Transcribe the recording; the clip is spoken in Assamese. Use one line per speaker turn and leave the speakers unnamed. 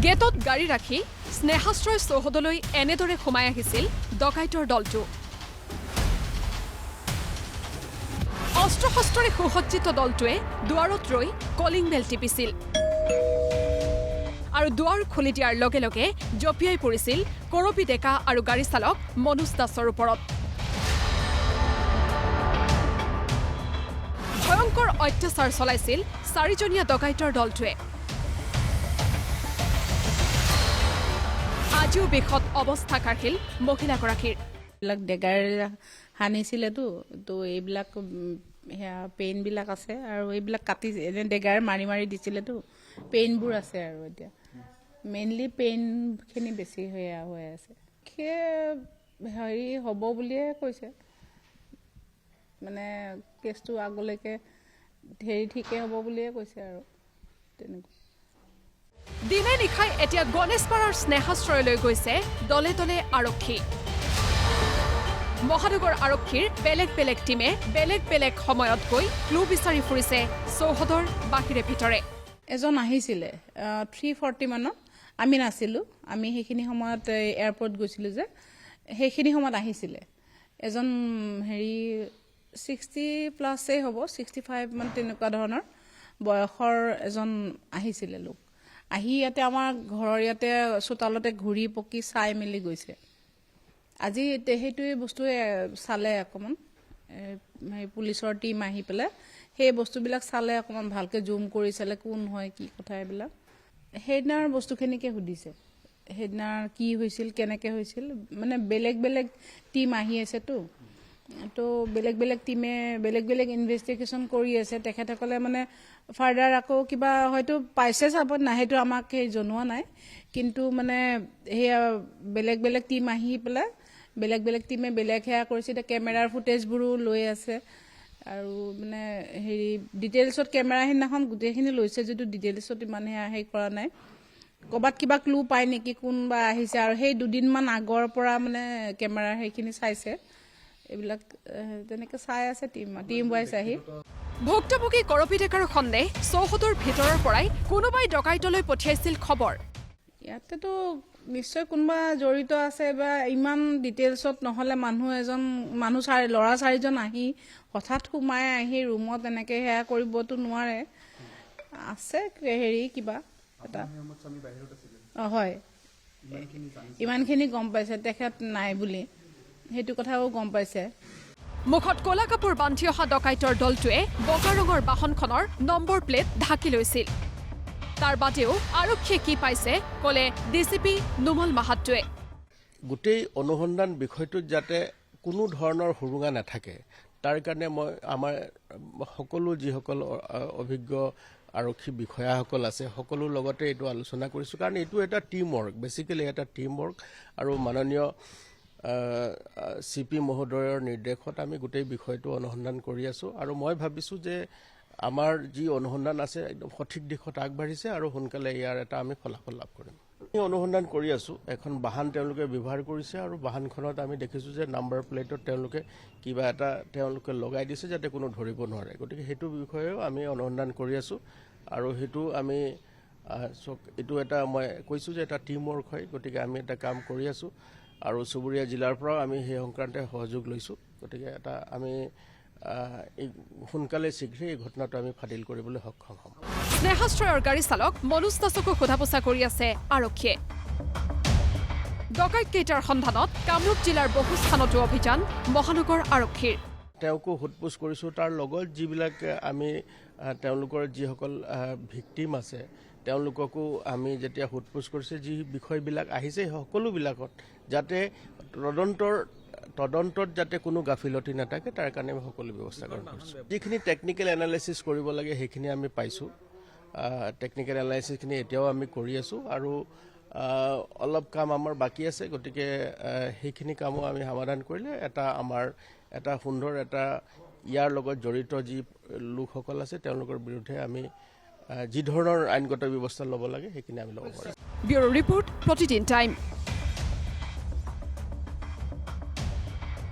গেটত গাড়ী ৰাখি স্নেহাশ্ৰয় চৌহদলৈ এনেদৰে সোমাই আহিছিল ডকাইতৰ দলটো। অস্ত্ৰ শস্ত্ৰৰে সুসজ্জিত দলটোৱে দুৱাৰত ৰৈ কলিং বেল টিপিছিল আৰু দুৱাৰ খুলি দিয়াৰ লগে লগে জঁপিয়াই পৰিছিল কৰপী ডেকা আৰু গাড়ী চালক মনোজ দাসৰ ওপৰত। ভয়ংকৰ অত্যাচাৰ চলাইছিল চাৰিজনীয়া ডকাইতৰ দলটোৱে। আজিও বিষত অৱস্থা কাঢ়িল মহিলাগৰাকীৰ।
এইবিলাক ডেগাৰ সানিছিলেতো, তো এইবিলাক পেইনবিলাক আছে আৰু এইবিলাক কাটি এনে ডেগাৰ মাৰি মাৰি দিছিলেতো, পেইনবোৰ আছে আৰু এতিয়া মেইনলি পেইনখিনি বেছি হৈ আছে। হেৰি হ'ব বুলিয়ে কৈছে, মানে কেছটো আগলৈকে হেৰি ঠিকেই হ'ব বুলিয়ে কৈছে আৰু তেনেকুৱা।
দিনে নিশাই এতিয়া গণেশপাৰাৰ স্নেহাশ্ৰয়লৈ গৈছে দলে দলে আৰক্ষী। মহানগৰ আৰক্ষীৰ বেলেগ বেলেগ টীমে বেলেগ বেলেগ সময়ত গৈ ক্লু বিচাৰি ফুৰিছে চৌহদৰ বাহিৰে ভিতৰে।
এজন আহিছিলে 3:40 মানত, আমি নাছিলোঁ, আমি সেইখিনি সময়ত এয়াৰপৰ্ট গৈছিলোঁ যে, সেইখিনি সময়ত আহিছিলে এজন হেৰি 60+ হ'ব, 65 মান তেনেকুৱা ধৰণৰ বয়সৰ এজন আহিছিলে লোক। আহি ইয়াতে আমাৰ ঘৰৰ ইয়াতে চোতালতে ঘূৰি পকি চাই মেলি গৈছে। আজি সেইটোৱে বস্তুৱে চালে অকণমান, পুলিচৰ টীম আহি পেলাই সেই বস্তুবিলাক চালে, অকণমান ভালকৈ জুম কৰি চালে কোন হয় কি কথা এইবিলাক। সেইদিনাৰ বস্তুখিনিকে সুধিছে, সেইদিনাৰ কি হৈছিল কেনেকৈ হৈছিল, মানে বেলেগ বেলেগ টীম আহি আছেতো, তো বেলেগ বেলেগ টীমে বেলেগ বেলেগ ইনভেষ্টিগেশ্যন কৰি আছে। তেখেতসকলে মানে ফাৰ্ডাৰ আকৌ কিবা হয়তো পাইছে চাব নাই, সেইটো আমাক সেই জনোৱা নাই, কিন্তু মানে সেয়া বেলেগ বেলেগ টীম আহি পেলাই বেলেগ বেলেগ টীমে বেলেগ সেয়া কৰিছে। এতিয়া কেমেৰাৰ ফুটেজবোৰো লৈ আছে আৰু মানে হেৰি ডিটেইলছত কেমেৰা সেইদিনাখন গোটেইখিনি লৈছে যদিও ডিটেইলছত ইমান হেৰি কৰা নাই। ক'ৰবাত কিবা ক্লু পায় নেকি কোনোবা আহিছে, আৰু সেই দুদিনমান আগৰ পৰা মানে কেমেৰাৰ সেইখিনি চাইছে, এইবিলাক তেনেকৈ চাই আছে টীম ৱাইজ আহি।
ভুক্তভোগী কৰপী ডেকাৰ সন্দেহ চৌহদৰ ভিতৰৰ পৰাই কোনোবাই ডকাইতলৈ পঠিয়াইছিল খবৰ।
ইয়াতেতো নিশ্চয় কোনোবা জড়িত আছে, বা ইমান ডিটেইলছত নহ'লে ল'ৰা চাৰিজন আহি হঠাৎ সোমাই আহি ৰুমত এনেকৈ সেয়া কৰিবতো নোৱাৰে। আছে হেৰি কিবা এটা, হয়, ইমানখিনি গম পাইছে তেখেত নাই বুলি, সেইটো কথাও গম পাইছে।
মুখত ক'লা কাপোৰ বান্ধি অহা ডকাইতৰ দলটোৱে বগা ৰঙৰ বাহনখনৰ নম্বৰ প্লেট ঢাকি লৈছিল। তাৰ বাদেও আৰক্ষীয়ে কি পাইছে ক'লে ডিচিপি নুমল মাহাত্টোৱে।
গোটেই অনুসন্ধান বিষয়টোত যাতে কোনো ধৰণৰ সুৰুঙা নাথাকে, তাৰ কাৰণে মই আমাৰ সকলো যিসকল অভিজ্ঞ আৰক্ষী বিষয়াসকল আছে সকলোৰ লগতে এইটো আলোচনা কৰিছোঁ, কাৰণ এইটো এটা টিম ৱৰ্ক, বেচিকেলি এটা টিম ৱৰ্ক। আৰু মাননীয় CP মহোদয়ৰ নিৰ্দেশত আমি গোটেই বিষয়টো অনুসন্ধান কৰি আছোঁ, আৰু মই ভাবিছোঁ যে আমাৰ যি অনুসন্ধান আছে একদম সঠিক দিশত আগবাঢ়িছে, আৰু সোনকালে ইয়াৰ এটা আমি ফলাফল লাভ কৰিম। আমি অনুসন্ধান কৰি আছোঁ, এখন বাহন তেওঁলোকে ব্যৱহাৰ কৰিছে, আৰু বাহনখনত আমি দেখিছোঁ যে নাম্বাৰ প্লেটত কিবা এটা তেওঁলোকে লগাই দিছে যাতে কোনো ধৰিব নোৱাৰে। গতিকে সেইটো বিষয়েও আমি অনুসন্ধান কৰি আছোঁ, আৰু সেইটো আমি এইটো এটা মই কৈছোঁ যে এটা টিম ৱৰ্ক হয়। গতিকে আমি এটা কাম কৰি আছোঁ, আৰু চুবুৰীয়া জিলাৰ পৰাও আমি সেই সংক্ৰান্তে সহযোগ লৈছোঁ। গতিকে আমি সোনকালে শীঘ্ৰেই এই ঘটনাটো আমি ফাদিল কৰিবলৈ সক্ষম হ'ম।
স্নেহাশ্ৰয়ৰ গাড়ী চালক মনোজ দাসকো সোধা পোছা কৰি আছে আৰক্ষীয়ে। ডকাইতকেইটাৰ সন্ধানত কামৰূপ জিলাৰ বহু স্থানতো অভিযান মহানগৰ আৰক্ষীৰ।
তেওঁকো সোধপোছ কৰিছোঁ, তাৰ লগত যিবিলাক আমি তেওঁলোকৰ যিসকল ভিক্টিম আছে তেওঁলোককো আমি যেতিয়া সোধপোছ কৰিছে, যি বিষয়বিলাক আহিছে সকলোবিলাকত যাতে তদন্তত যাতে কোনো গাফিলতি নাথাকে তাৰ কাৰণে আমি সকলো ব্যৱস্থা গ্ৰহণ কৰিছোঁ। যিখিনি টেকনিকেল এনালাইচিছ কৰিব লাগে সেইখিনি আমি পাইছোঁ, টেকনিকেল এনালাইচিছখিনি এতিয়াও আমি কৰি আছোঁ, আৰু অলপ কাম আমাৰ বাকী আছে। গতিকে সেইখিনি কামো আমি সমাধান কৰিলে আমাৰ এটা সুন্দৰ ইয়াৰ লগত জড়িত যি লোকসকল আছে তেওঁলোকৰ বিৰুদ্ধে আমি যি ধৰণৰ আইনগত ব্যৱস্থা ল'ব লাগে সেইখিনি আমি ল'ব পাৰিম।
ব্যুৰো ৰিপৰ্ট, প্ৰতিদিন টাইম।